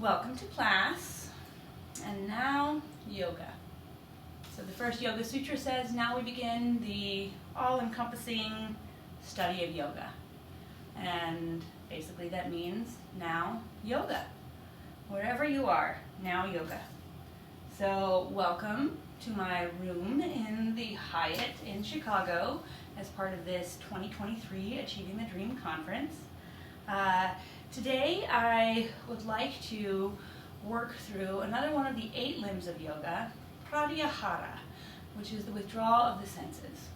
Welcome to class, and now yoga. So the first Yoga Sutra says, now we begin the all-encompassing study of yoga. And basically that means now yoga. Wherever you are, now yoga. So welcome to my room in the Hyatt in Chicago as part of this 2023 Achieving the Dream Conference. Today I would like to work through another one of the 8 limbs of yoga, Pratyahara, which is the withdrawal of the senses.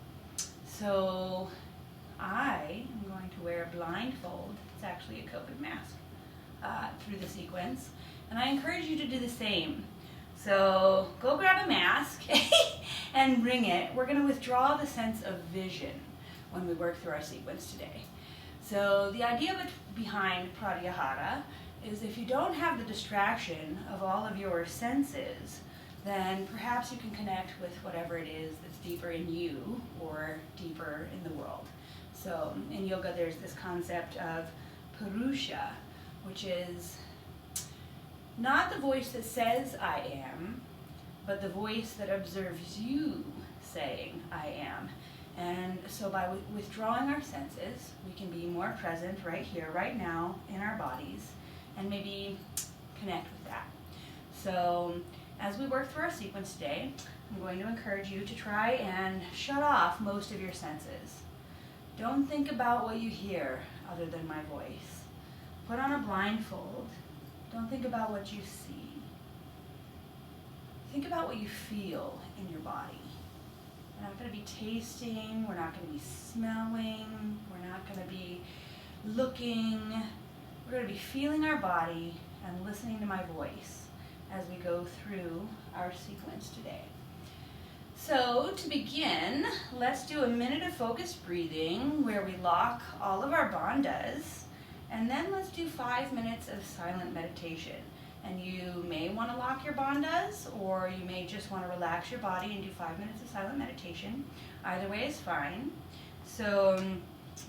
So I am going to wear a blindfold. It's actually a COVID mask through the sequence, and I encourage you to do the same. So go grab a mask and bring it. We're going to withdraw the sense of vision when we work through our sequence today. So the idea behind Pratyahara is if you don't have the distraction of all of your senses, then perhaps you can connect with whatever it is that's deeper in you or deeper in the world. So in yoga there's this concept of Purusha, which is not the voice that says I am, but the voice that observes you saying I am. And so by withdrawing our senses, we can be more present right here, right now, in our bodies, and maybe connect with that. So as we work through our sequence today, I'm going to encourage you to try and shut off most of your senses. Don't think about what you hear other than my voice. Put on a blindfold. Don't think about what you see. Think about what you feel in your body. We're not going to be tasting, we're not going to be smelling, we're not going to be looking. We're going to be feeling our body and listening to my voice as we go through our sequence today. So to begin, let's do a minute of focused breathing where we lock all of our bandhas, and then let's do 5 minutes of silent meditation. And you may want to lock your bandhas, or you may just want to relax your body and do 5 minutes of silent meditation. Either way is fine. So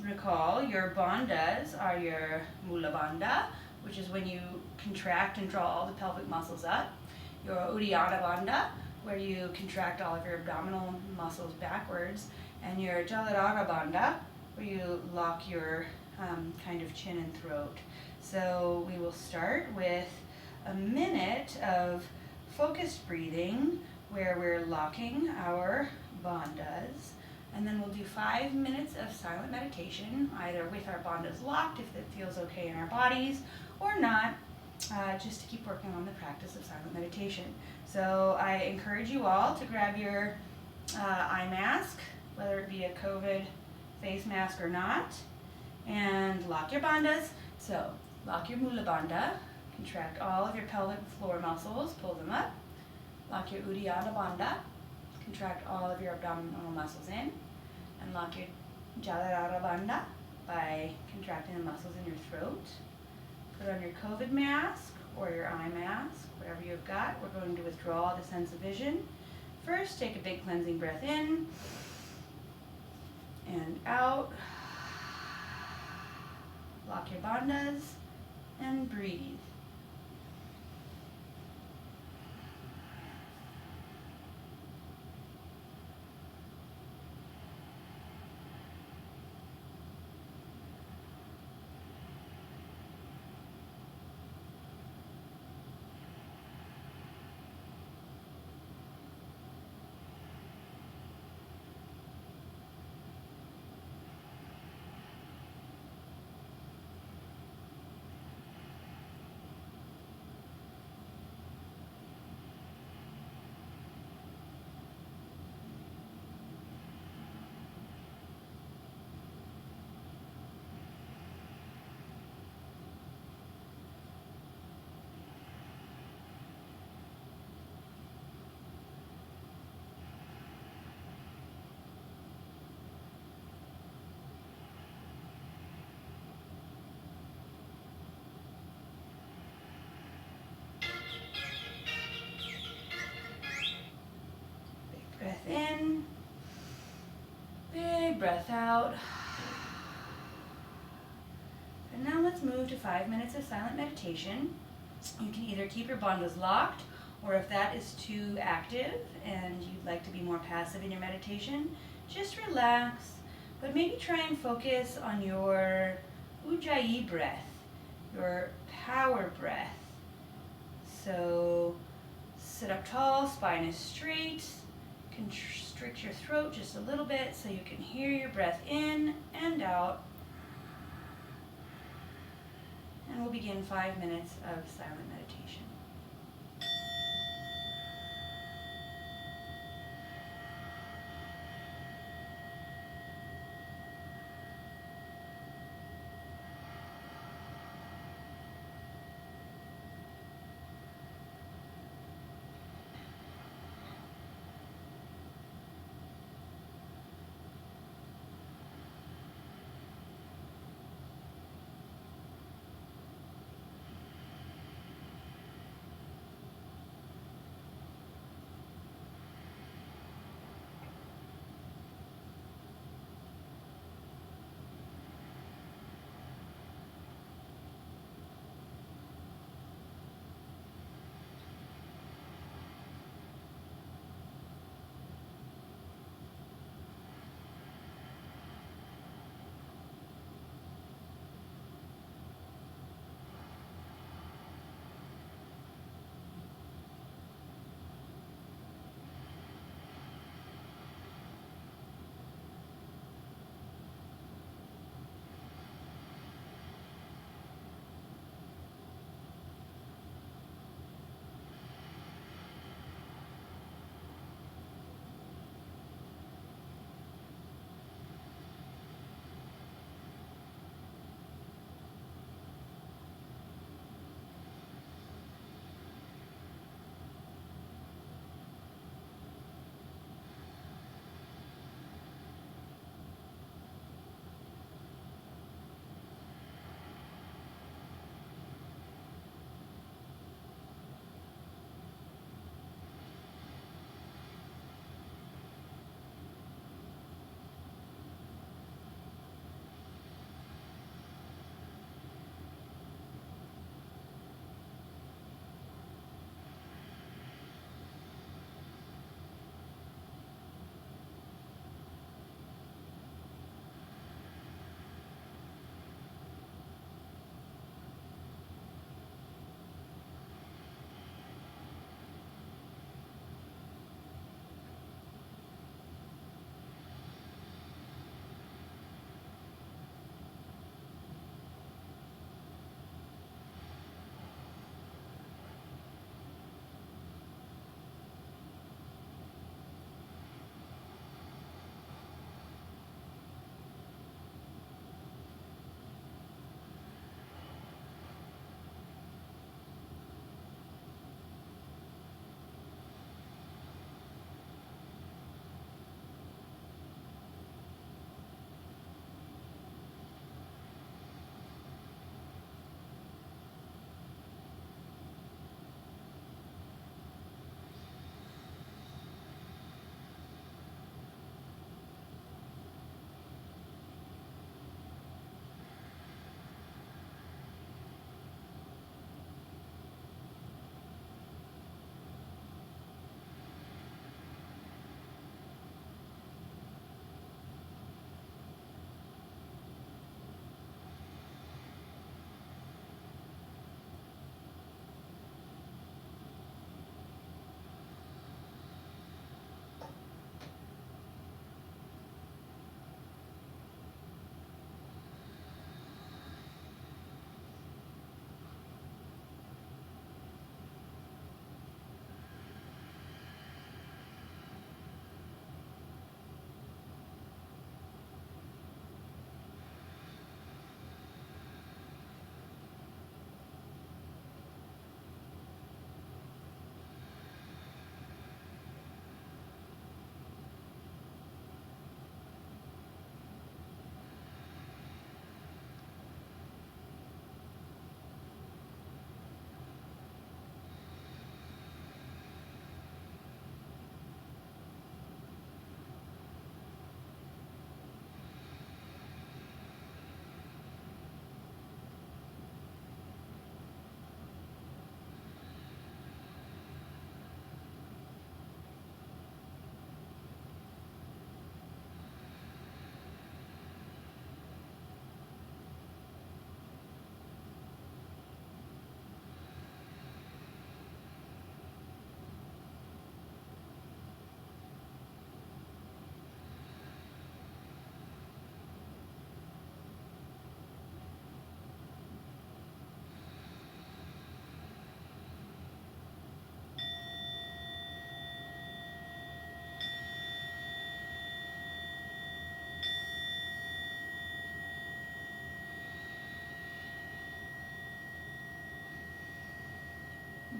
recall your bandhas are your Mula Bandha, which is when you contract and draw all the pelvic muscles up. Your Uddiyana Bandha, where you contract all of your abdominal muscles backwards. And your Jaladhara Bandha, where you lock your kind of chin and throat. So we will start with a minute of focused breathing where we're locking our bandhas, and then we'll do 5 minutes of silent meditation, either with our bandhas locked if it feels okay in our bodies, or not, just to keep working on the practice of silent meditation. So I encourage you all to grab your eye mask, whether it be a COVID face mask or not, and lock your bandhas. So lock your Mula Bandha. Contract all of your pelvic floor muscles, pull them up. Lock your Uddiyana Bandha. Contract all of your abdominal muscles in. And lock your Jaladhara Bandha by contracting the muscles in your throat. Put on your COVID mask or your eye mask, whatever you've got. We're going to withdraw the sense of vision. First, take a big cleansing breath in and out. Lock your bandhas and breathe. Breath in, big breath out. And now let's move to 5 minutes of silent meditation You can either keep your bandhas locked, or if that is too active and you'd like to be more passive in your meditation, just relax, but maybe try and focus on your ujjayi breath, your power breath. So sit up tall, spine is straight, constrict your throat just a little bit so you can hear your breath in and out. And we'll begin 5 minutes of silent meditation.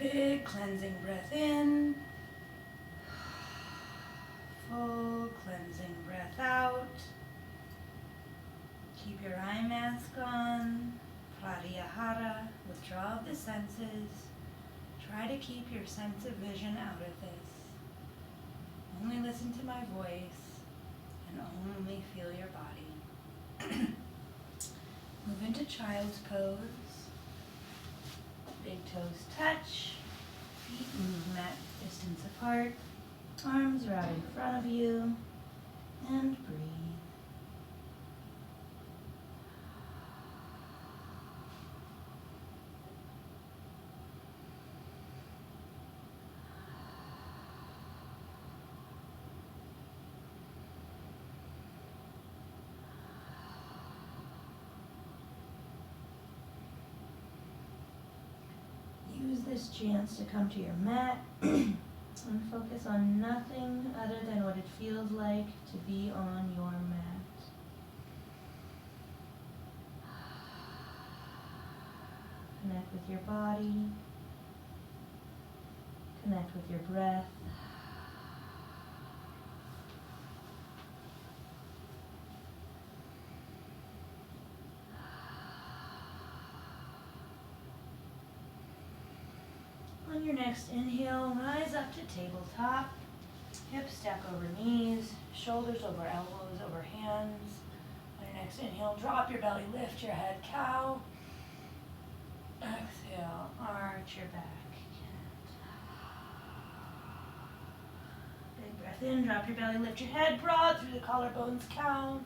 Big cleansing breath in. Full cleansing breath out. Keep your eye mask on. Pratyahara, withdrawal of the senses. Try to keep your sense of vision out of this. Only listen to my voice and only feel your body. Move into child's pose. Big toes touch. Feet move mat distance apart. Arms are out in front of you. And breathe. Use this chance to come to your mat and focus on nothing other than what it feels like to be on your mat. Connect with your body. Connect with your breath. On your next inhale, rise up to tabletop. Hips stack over knees, shoulders over elbows, over hands. On your next inhale, drop your belly, lift your head, cow. Exhale, arch your back. Big breath in, drop your belly, lift your head, broad through the collarbones, cow.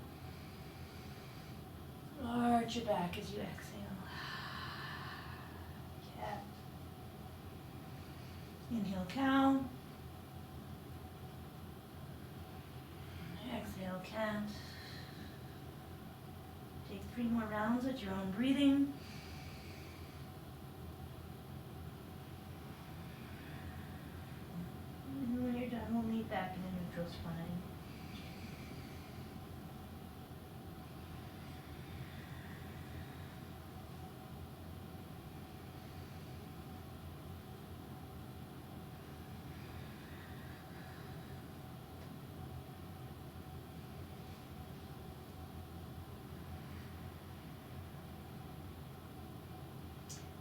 Arch your back as you exhale. Cat. Inhale, cow. Exhale, cat. Take 3 more rounds at your own breathing. And when you're done, we'll meet back in a neutral spine.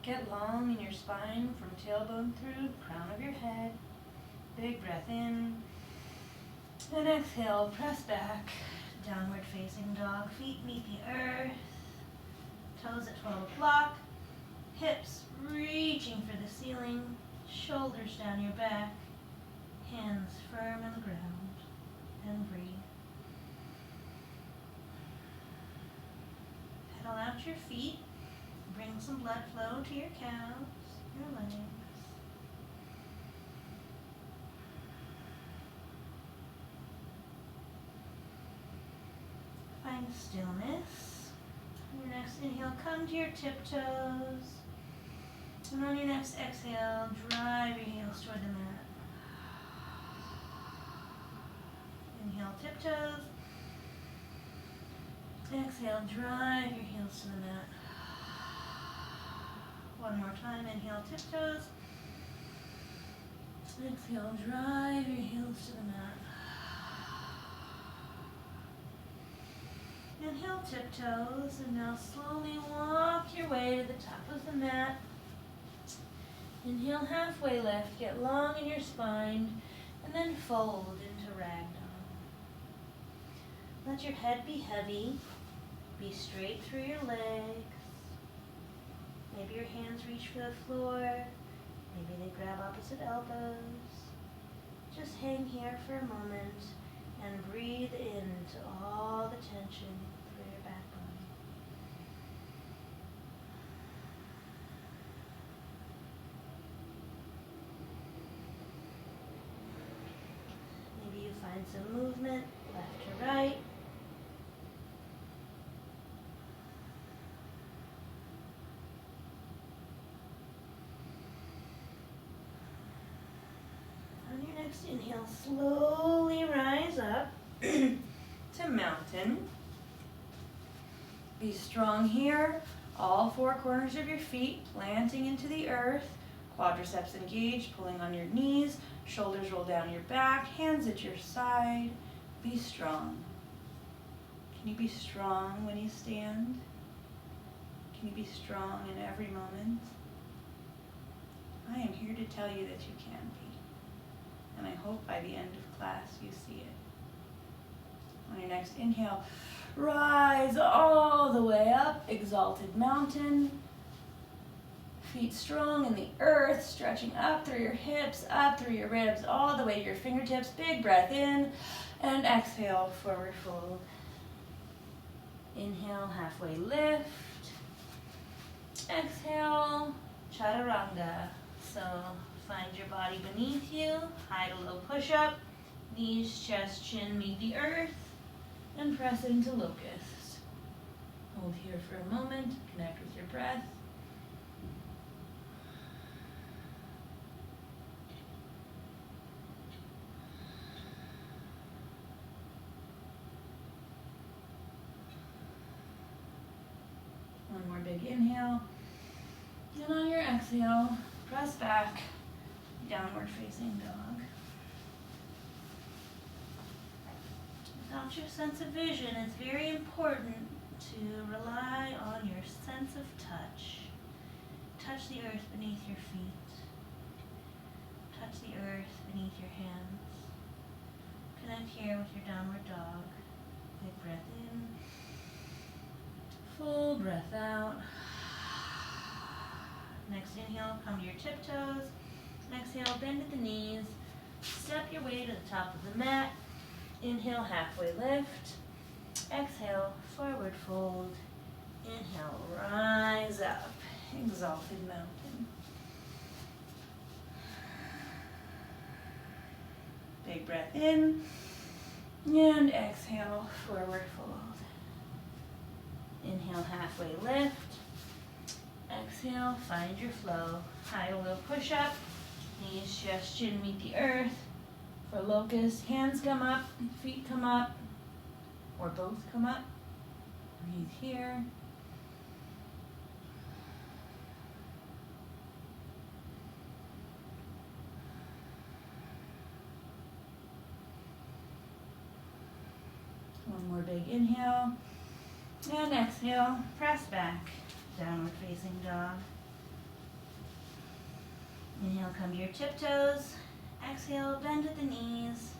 Get long in your spine from tailbone through the crown of your head. Big breath in. And exhale, press back. Downward facing dog. Feet meet the earth. Toes at 12 o'clock. Hips reaching for the ceiling. Shoulders down your back. Hands firm on the ground. And breathe. Pedal out your feet. Bring some blood flow to your calves, your legs. Find stillness. On your next inhale, come to your tiptoes. And on your next exhale, drive your heels toward the mat. Inhale, tiptoes. Exhale, drive your heels to the mat. One more time, inhale, tiptoes. Exhale, drive your heels to the mat. Inhale, tiptoes, and now slowly walk your way to the top of the mat. Inhale, halfway lift, get long in your spine, and then fold into ragdoll. Let your head be heavy, be straight through your legs. Maybe your hands reach for the floor. Maybe they grab opposite elbows. Just hang here for a moment and breathe into all the tension through your backbone. Maybe you find some movement left to right. Next inhale, slowly rise up to mountain. Be strong here, all 4 corners of your feet planting into the earth, Quadriceps engaged, pulling on your knees, shoulders roll down your back, hands at your side. Be strong. Can you be strong when you stand? Can you be strong in every moment? I am here to tell you that you can be. And I hope by the end of class you see it. On your next inhale, rise all the way up, exalted mountain. Feet strong in the earth, stretching up through your hips, up through your ribs, all the way to your fingertips. Big breath in, and exhale, forward fold. Inhale, halfway lift. Exhale, chaturanga. So find your body beneath you, hide a low push-up, knees, chest, chin meet the earth, and press into locust. Hold here for a moment, connect with your breath. One more big inhale. And on your exhale, press back, downward facing dog. Without your sense of vision, it's very important to rely on your sense of touch. Touch the earth beneath your feet. Touch the earth beneath your hands. Connect here with your downward dog. Big breath in. Full breath out. Next inhale, come to your tiptoes. Exhale, bend at the knees. Step your way to the top of the mat. Inhale, halfway lift. Exhale, forward fold. Inhale, rise up. Exalted mountain. Big breath in. And exhale, forward fold. Inhale, halfway lift. Exhale, find your flow. High to low push-up. Knees, chest, chin meet the earth. For locust, hands come up, feet come up, or both come up. Breathe here. One more big inhale. And exhale, press back, downward facing dog. Inhale, come to your tiptoes. Exhale, bend at the knees.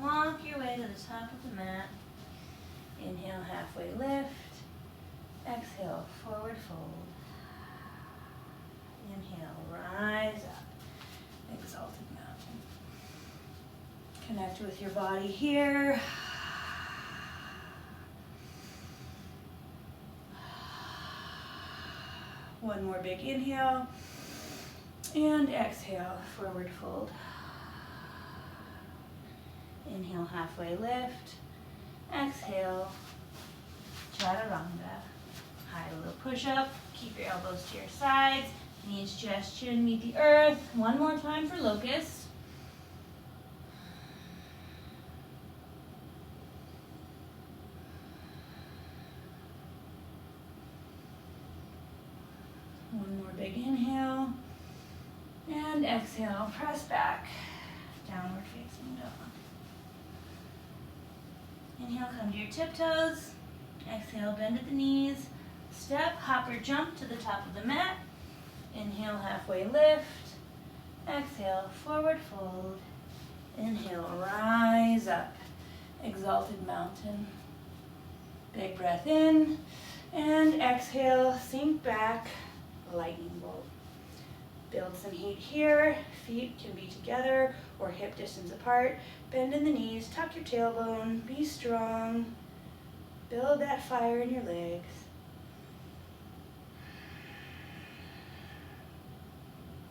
Walk your way to the top of the mat. Inhale, halfway lift. Exhale, forward fold. Inhale, rise up. Exalted mountain. Connect with your body here. One more big inhale. And exhale, forward fold. Inhale, halfway lift. Exhale, chaturanga. High to low push-up. Keep your elbows to your sides. Knees, chest, chin meet the earth. One more time for locust. One more big inhale. And exhale, press back, downward facing dog. Inhale, come to your tiptoes. Exhale, bend at the knees. Step, hop or jump to the top of the mat. Inhale, halfway lift. Exhale, forward fold. Inhale, rise up. Exalted mountain. Big breath in. And exhale, sink back, lightning bolt. Build some heat here. Feet can be together or hip distance apart. Bend in the knees, tuck your tailbone, be strong. Build that fire in your legs.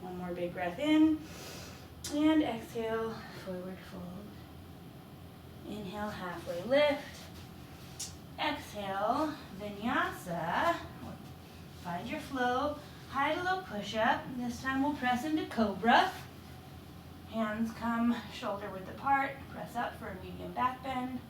One more big breath in. And exhale, forward fold. Inhale, halfway lift. Exhale, vinyasa. Find your flow. High to low push-up. This time we'll press into cobra. Hands come shoulder width apart. Press up for a medium back bend.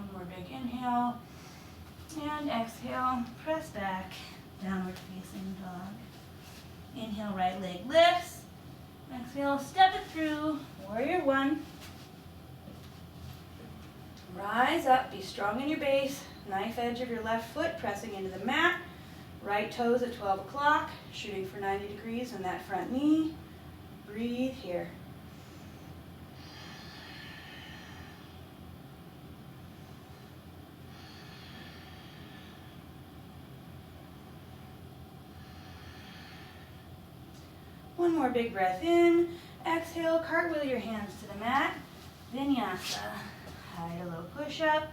One more big inhale. And exhale, press back, downward facing dog. Inhale, right leg lifts. Exhale, step it through, warrior one. Rise up, be strong in your base. Knife edge of your left foot pressing into the mat. Right toes at 12 o'clock, shooting for 90 degrees in that front knee. Breathe here. One more big breath in. Exhale, cartwheel your hands to the mat. Vinyasa. High to low push-up.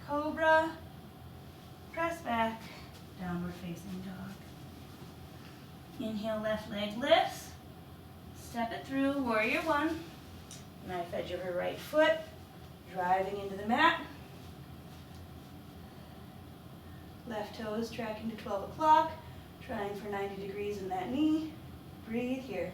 Cobra. Press back. Downward facing dog. Inhale, left leg lifts. Step it through, warrior one. Knife edge of your right foot. Driving into the mat. Left toe is tracking to 12 o'clock. Trying for 90 degrees in that knee. Breathe here.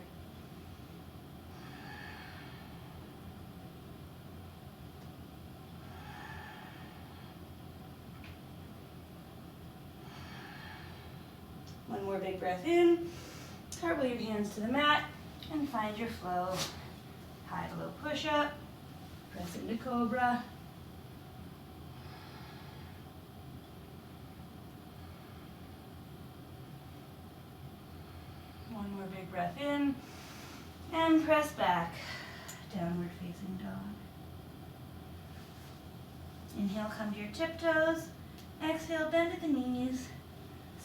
One more big breath in. Cartwheel your hands to the mat and find your flow. High to low push-up. Press into cobra. One more big breath in, and press back, downward facing dog. Inhale, come to your tiptoes. Exhale, bend at the knees.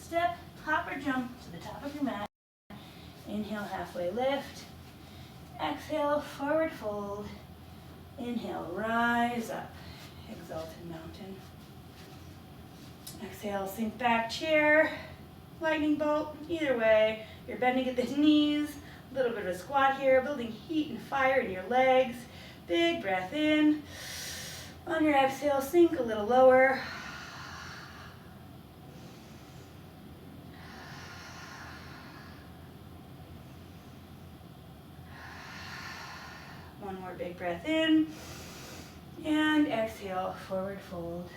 Step, hop or jump to the top of your mat. Inhale, halfway lift. Exhale, forward fold. Inhale, rise up, exalted mountain. Exhale, sink back, chair, lightning bolt, either way. You're bending at the knees, a little bit of a squat here, building heat and fire in your legs. Big breath in. On your exhale, sink a little lower. One more big breath in. And exhale, forward fold.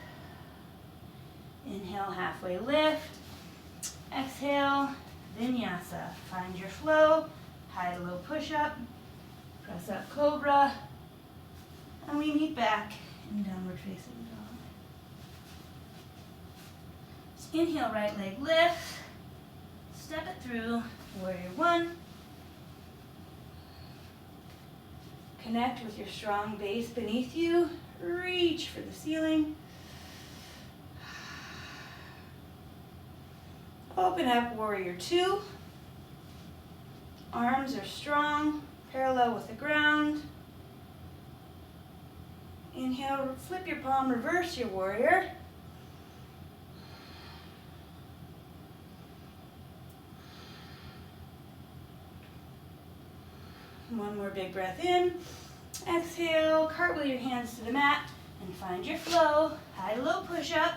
Inhale, halfway lift. Exhale, vinyasa. Find your flow. High to low push-up. Press up cobra. And we meet back in downward facing dog. So inhale, right leg lift. Step it through, warrior one. Connect with your strong base beneath you. Reach for the ceiling. Open up, warrior two. Arms are strong, parallel with the ground. Inhale, flip your palm, reverse your warrior. One more big breath in. Exhale, cartwheel your hands to the mat and find your flow. High to low push-up.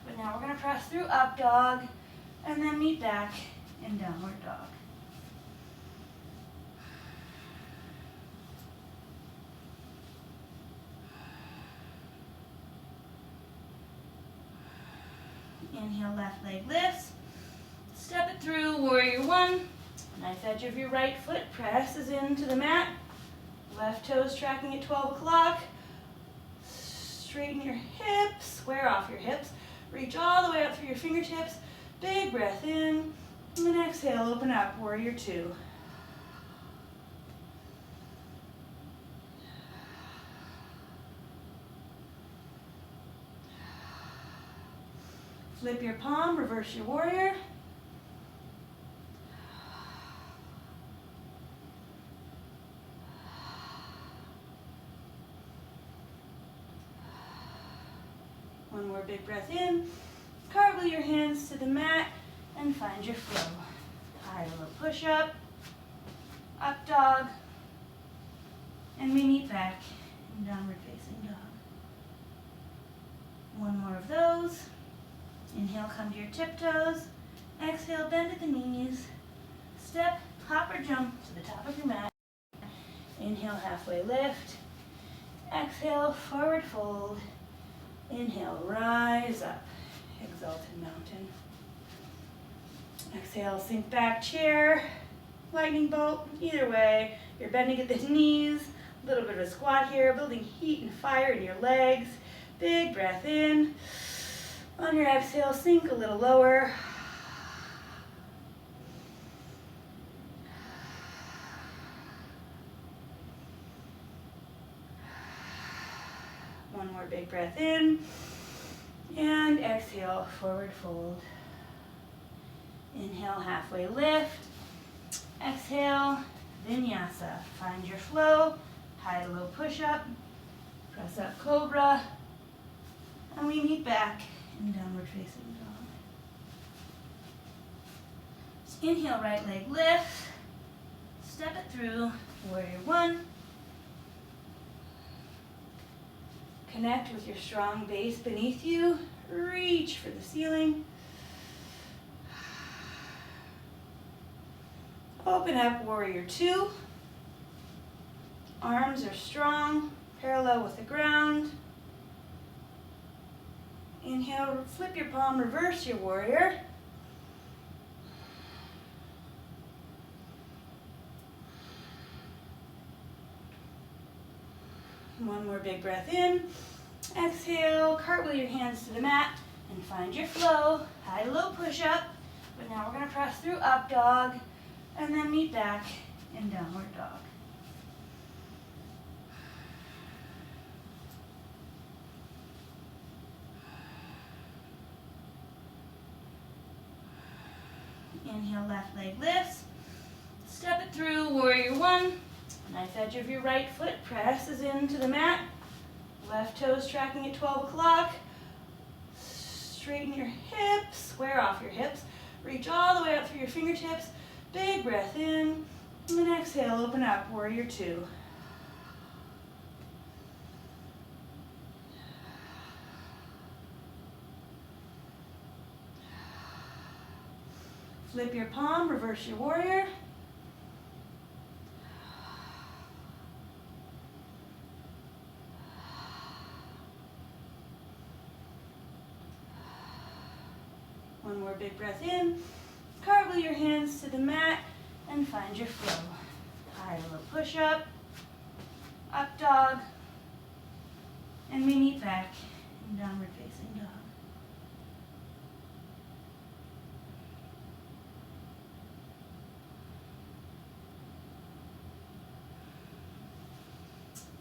But now we're going to press through up dog and then meet back in downward dog. Inhale, left leg lifts. Step it through, warrior one. Knife edge of your right foot presses into the mat. Left toes tracking at 12 o'clock. Straighten your hips, square off your hips. Reach all the way up through your fingertips. Big breath in. And exhale, open up, warrior two. Flip your palm, reverse your warrior. One more big breath in. Cartwheel your hands to the mat and find your flow. High to low push-up, up dog, and we meet back in downward facing dog. One more of those. Inhale, come to your tiptoes. Exhale, bend at the knees. Step, hop or jump to the top of your mat. Inhale, halfway lift. Exhale, forward fold. Inhale, rise up, exalted mountain. Exhale, sink back, chair, lightning bolt, either way. You're bending at the knees, a little bit of a squat here, building heat and fire in your legs. Big breath in. On your exhale, sink a little lower. One more big breath in. And exhale, forward fold. Inhale, halfway lift. Exhale, vinyasa. Find your flow. High to low push-up. Press up cobra. And we meet back in downward facing dog. So inhale, right leg lifts. Step it through, warrior one. Connect with your strong base beneath you. Reach for the ceiling. Open up, warrior two. Arms are strong, parallel with the ground. Inhale, flip your palm, reverse your warrior. One more big breath in. Exhale, cartwheel your hands to the mat and find your flow. High to low push up. But now we're going to press through up dog and then meet back in downward dog. Inhale, left leg lifts. Step it through, warrior one. Knife edge of your right foot presses into the mat. Left toes tracking at 12 o'clock. Straighten your hips, square off your hips. Reach all the way up through your fingertips. Big breath in. And then exhale, open up, warrior two. Flip your palm, reverse your warrior. One more big breath in. Cartwheel your hands to the mat and find your flow. High to low push up, up dog, and we meet back in downward facing dog.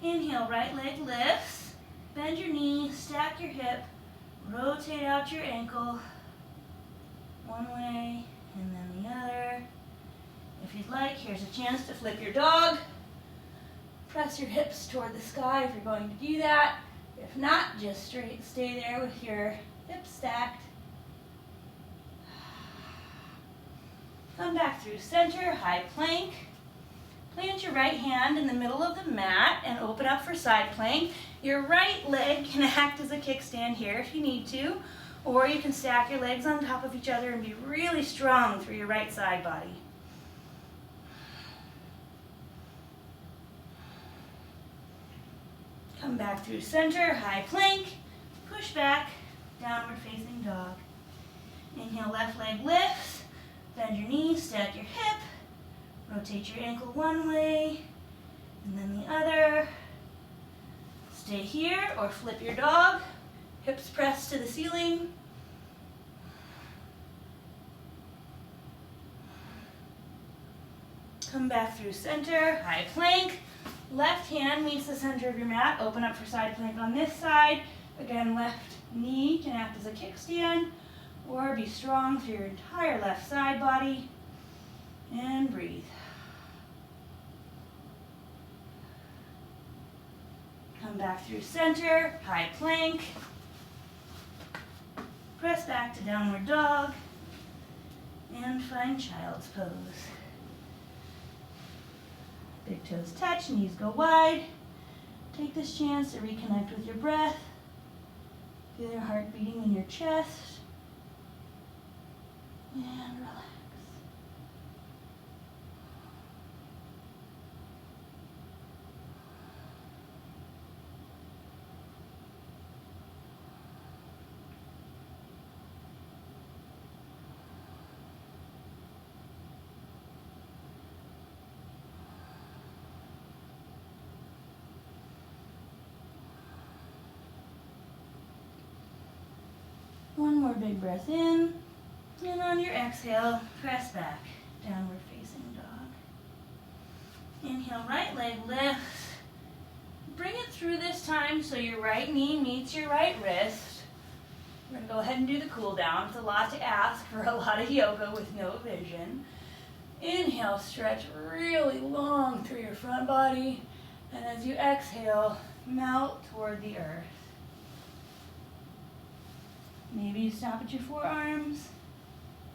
Inhale, right leg lifts. Bend your knee, stack your hip, rotate out your ankle. One way and then the other. If you'd like, here's a chance to flip your dog. Press your hips toward the sky if you're going to do that. If not, just straight stay there with your hips stacked. Come back through center, high plank. Plant your right hand in the middle of the mat and open up for side plank. Your right leg can act as a kickstand here if you need to, or you can stack your legs on top of each other and be really strong through your right side body. Come back through center, high plank, push back, downward facing dog. Inhale, left leg lifts, bend your knees, stack your hip, rotate your ankle one way and then the other. Stay here or flip your dog, hips pressed to the ceiling. Come back through center, high plank. Left hand meets the center of your mat. Open up for side plank on this side. Again, left knee can act as a kickstand or be strong through your entire left side body. And breathe. Come back through center, high plank. Press back to downward dog and find child's pose. Big toes touch, knees go wide. Take this chance to reconnect with your breath. Feel your heart beating in your chest. And relax. One more big breath in. And on your exhale, press back, downward facing dog. Inhale, right leg lifts. Bring it through this time so your right knee meets your right wrist. We're going to go ahead and do the cool down. It's a lot to ask for a lot of yoga with no vision. Inhale, stretch really long through your front body. And as you exhale, melt toward the earth. Maybe you stop at your forearms.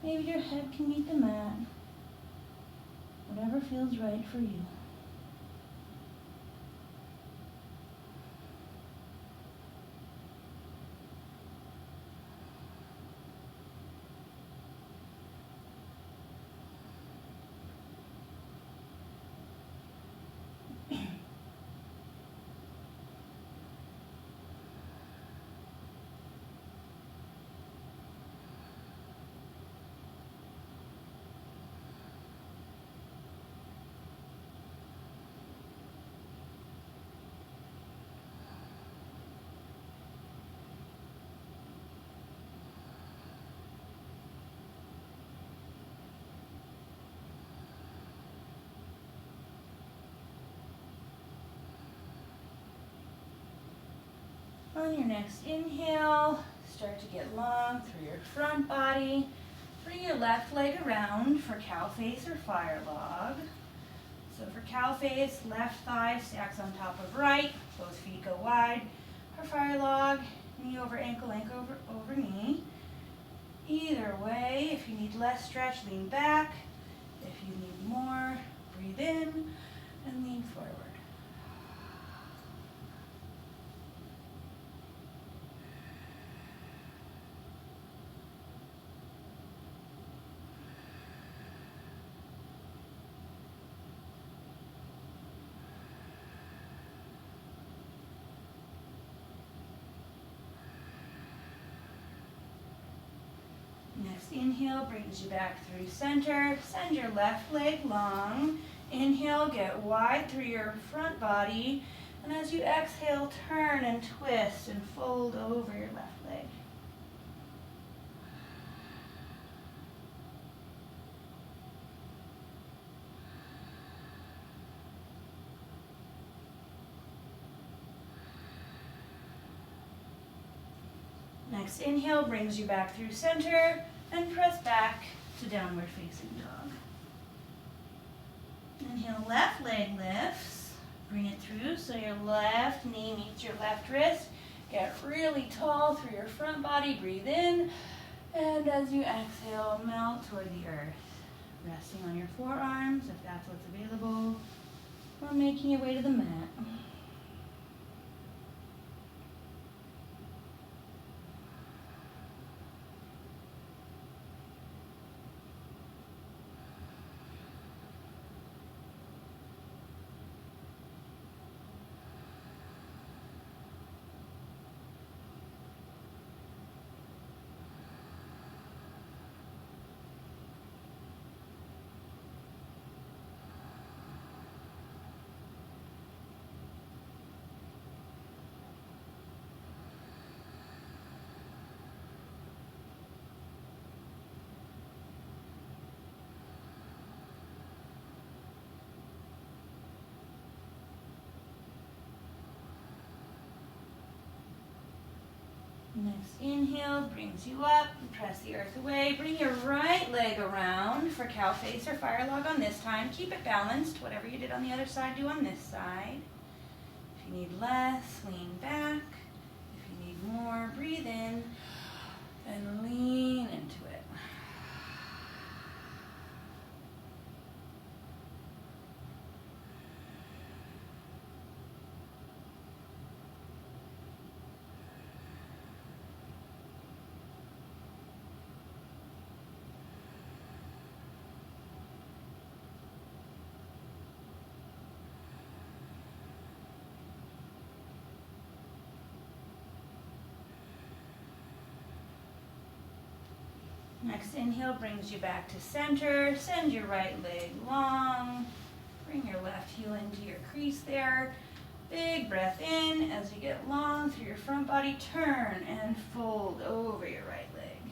Maybe your head can meet the mat. Whatever feels right for you. On your next inhale, start to get long through your front body. Bring your left leg around for cow face or fire log. So for cow face, left thigh stacks on top of right, both feet go wide. For fire log, knee over ankle, ankle over knee. Either way, if you need less stretch, lean back. If you need more, breathe in and lean forward. Next inhale brings you back through center. Send your left leg long. Inhale, get wide through your front body. And as you exhale, turn and twist and fold over your left leg. Next inhale brings you back through center and press back to downward facing dog. Inhale, left leg lifts. Bring it through so your left knee meets your left wrist. Get really tall through your front body. Breathe in. And as you exhale, melt toward the earth. Resting on your forearms if that's what's available. Or making your way to the mat. Next inhale brings you up and press the earth away. Bring your right leg around for cow face or fire log on this time. Keep it balanced. Whatever you did on the other side, do on this side. If you need less, lean back. If you need more, breathe in and lean into it. Next inhale brings you back to center. Send your right leg long. Bring your left heel into your crease there. Big breath in as you get long through your front body. Turn and fold over your right leg.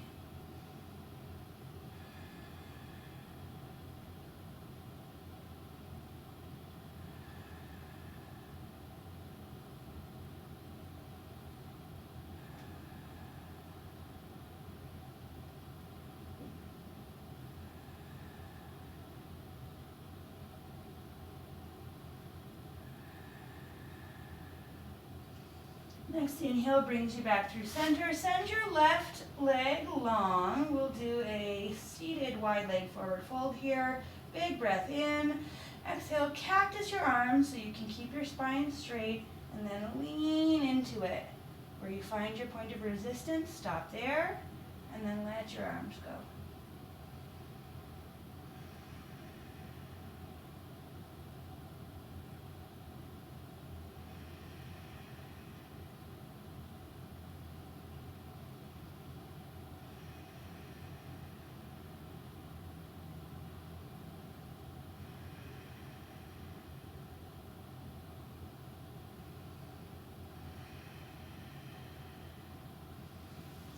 Next inhale brings you back through center. Send your left leg long. We'll do a seated wide leg forward fold here. Big breath in. Exhale, cactus your arms so you can keep your spine straight, and then lean into it. Where you find your point of resistance, stop there, and then let your arms go.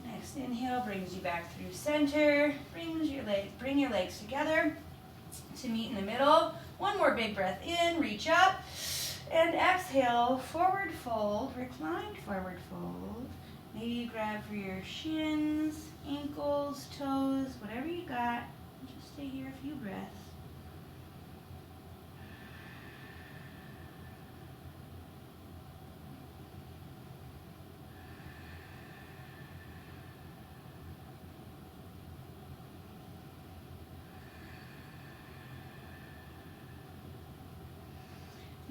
Next inhale brings you back through center. Bring your legs together to meet in the middle. One more big breath in, reach up. And exhale, forward fold, reclined forward fold. Maybe you grab for your shins, ankles, toes, whatever you got. Just stay here a few breaths.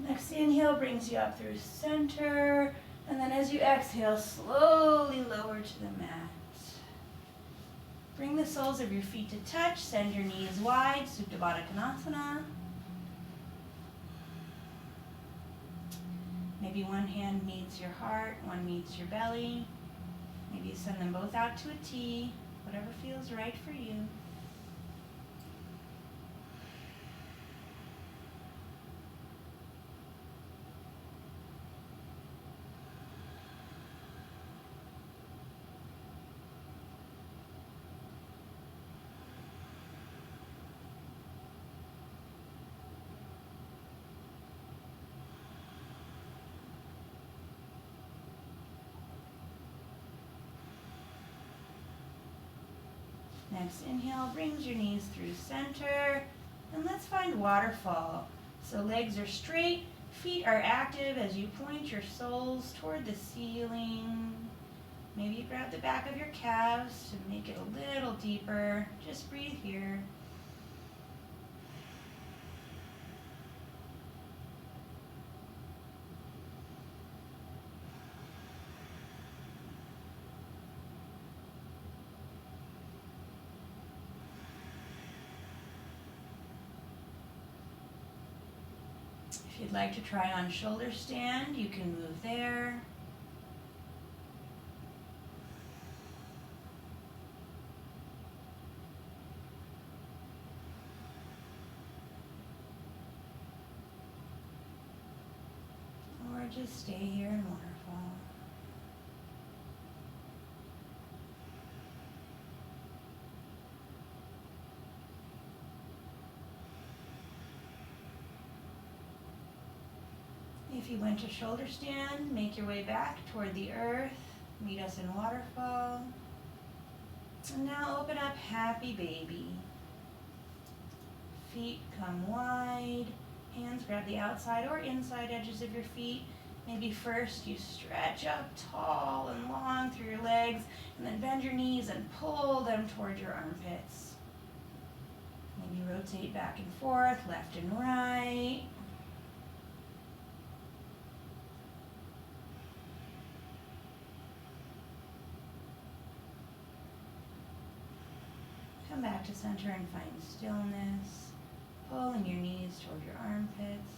Next inhale brings you up through center, and then as you exhale, slowly lower to the mat. Bring the soles of your feet to touch, send your knees wide, Supta Baddha Konasana. Maybe one hand meets your heart, one meets your belly. Maybe you send them both out to a T, whatever feels right for you. Next inhale brings your knees through center, and let's find waterfall. So legs are straight, feet are active as you point your soles toward the ceiling. Maybe you grab the back of your calves to make it a little deeper. Just breathe here. If you'd like to try on shoulder stand, you can move there. Or just stay here in waterfall. If you went to shoulder stand, make your way back toward the earth. Meet us in waterfall. And now open up happy baby. Feet come wide. Hands grab the outside or inside edges of your feet. Maybe first you stretch up tall and long through your legs, and then bend your knees and pull them toward your armpits. Maybe rotate back and forth, left and right. Come back to center and find stillness, pulling your knees toward your armpits.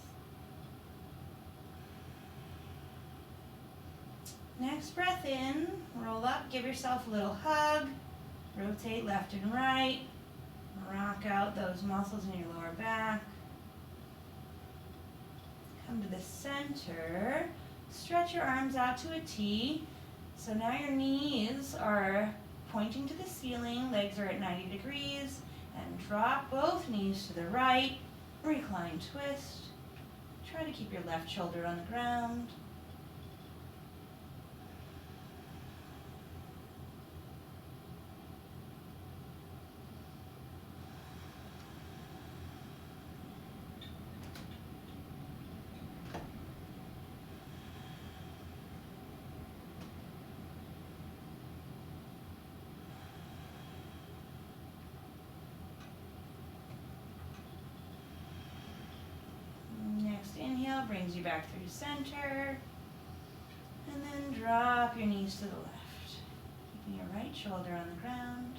Next breath in, roll up, give yourself a little hug, rotate left and right, rock out those muscles in your lower back. Come to the center, stretch your arms out to a T. So now your knees are pointing to the ceiling, legs are at 90 degrees, and drop both knees to the right, recline twist. Try to keep your left shoulder on the ground. inhale brings you back through center. And then drop your knees to the left. Keeping your right shoulder on the ground.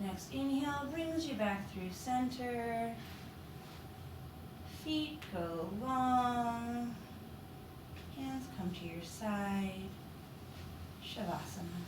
Next inhale brings you back through center. Feet go long. Hands come to your side. Shavasana.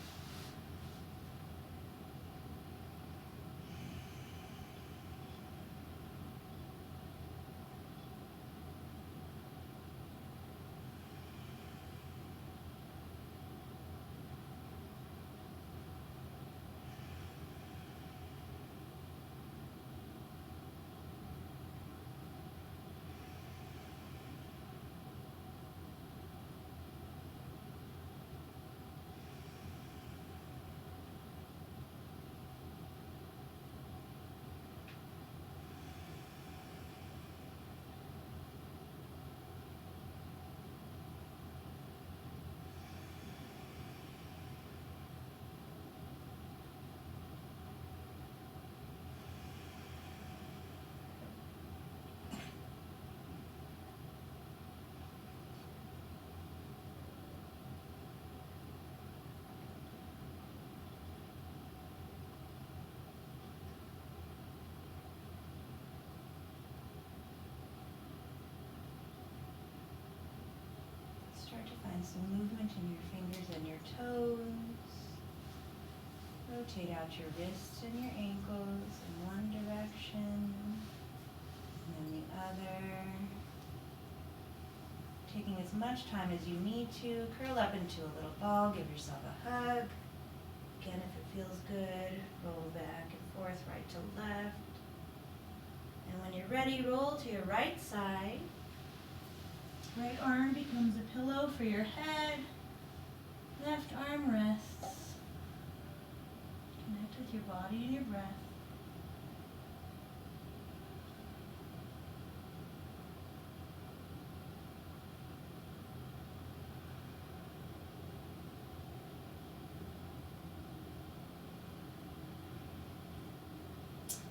Start to find some movement in your fingers and your toes. Rotate out your wrists and your ankles in one direction and then the other. Taking as much time as you need to, curl up into a little ball, give yourself a hug. Again, if it feels good, roll back and forth, right to left. And when you're ready, roll to your right side. Right arm becomes a pillow for your head. Left arm rests. Connect with your body and your breath.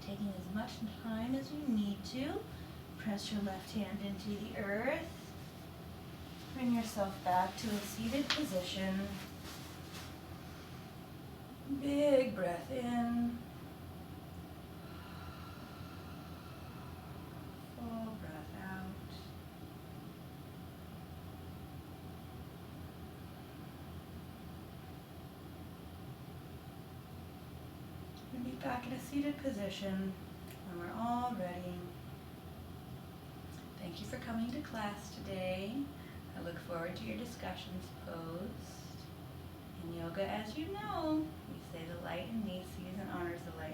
Taking as much time as you need to, press your left hand into the earth. Bring yourself back to a seated position. Big breath in. Full breath out. We'll be back in a seated position when we're all ready. Thank you for coming to class today. I look forward to your discussions post. In yoga, as you know, we say the light in me sees and honors the light